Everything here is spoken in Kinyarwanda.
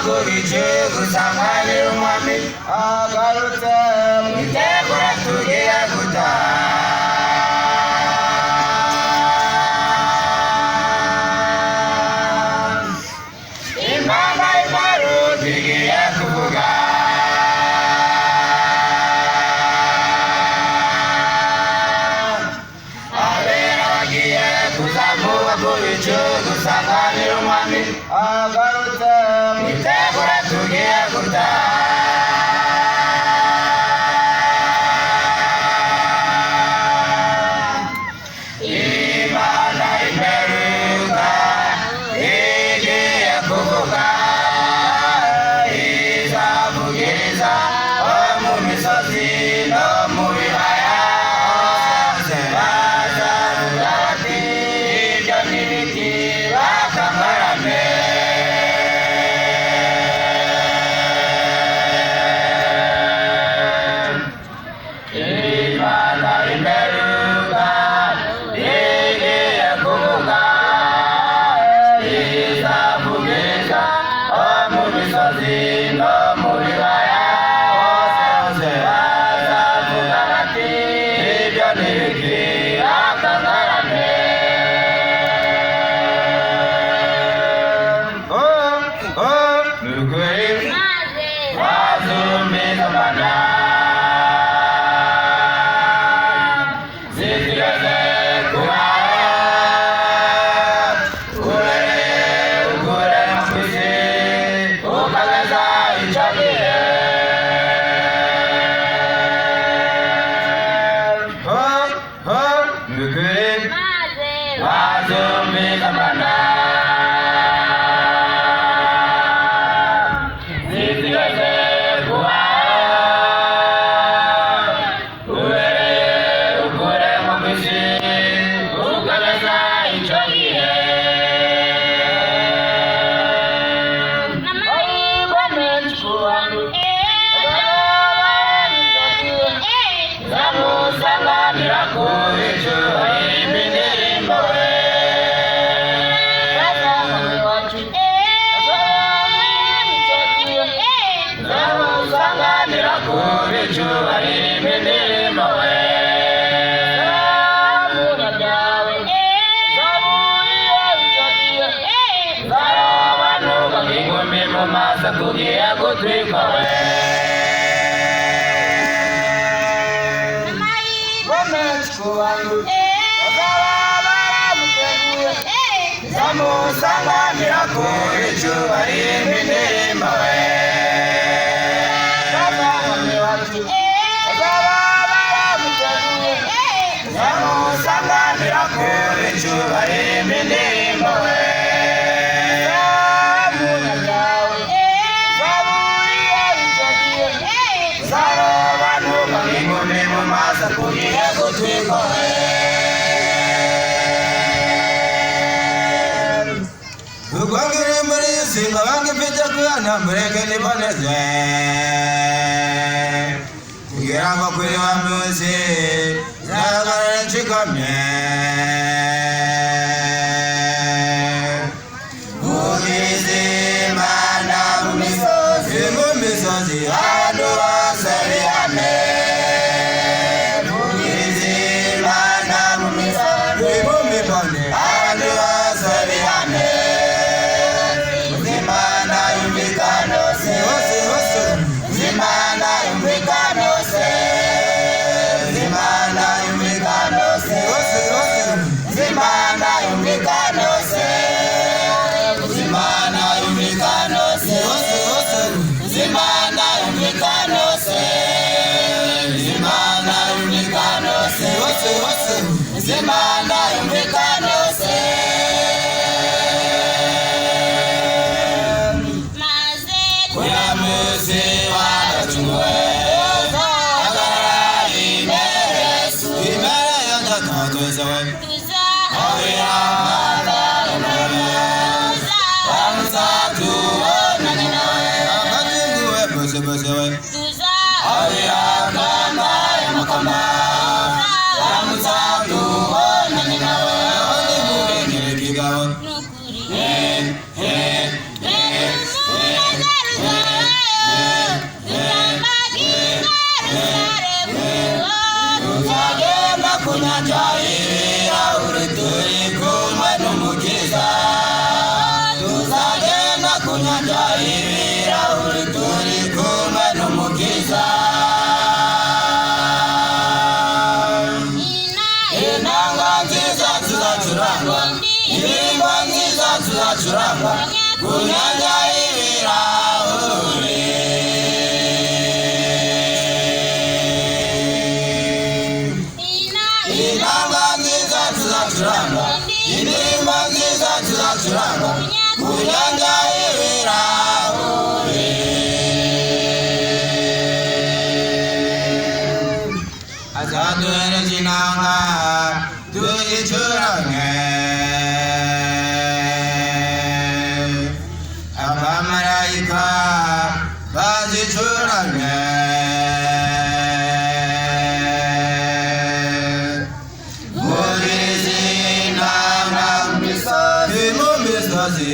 wagurije gusanganira umwami agarutse mwitegura tugiye gutaha. Imana imaru tugiye kuvuga abera bagiye kuzamuka ku bicu gusanganira umwami agarutse mwitegura tugiye gutaha. Imana imeruka igiye kuvuga izavugiriza mu misozi no mu bibaya bazavuga bati ibyo n'ibiti bakangarame. Imana imeruka igiye kuvuga izavugiriza mu misozi no mu bibaya hose bazavuga bati ibyo n'ibiti bakangarame. Nukuri wazumbiza Imana zigeze kubaho ubereye ukure mu isi ukageza icyo gihe. Nukuri wazumbiza Imana zigeze kubaho ubereye ukure mu isi ukageza icyo gihe. Zamusanganira ku bicu indirimbo we zamusanganira ku bicu indirimbo we zarobanuka nk'inkumi mu maso tugiye gutwikwa we. Zamusanganira ku bicu indirimbo we zamusanganira ku bicu indirimbo we zarobanuka nk'inkumi mu maso tugiye gutwikwa we. Rwangire muri singa bange pita kuyana mureke niboneze kugira ngo kuri wa munsi zagarare nshyikamye uvugirize Imana mu misozi ahantu hose bihane. Uvugirize Imana mu misozi mu mibone ahantu hose bihane. Zimana yumvikana hose Zimana yumvikana hose Zimana yumvikana hose tuzachuranga kunyanja ibirahure. Inanga nziza tuzachuranga, indirimbo nziza tuzachuranga kunyanja ibirahure. Azaduhereza inanga tuyicurange, abamarayika bazicurange, mubirizi inanga mu misozi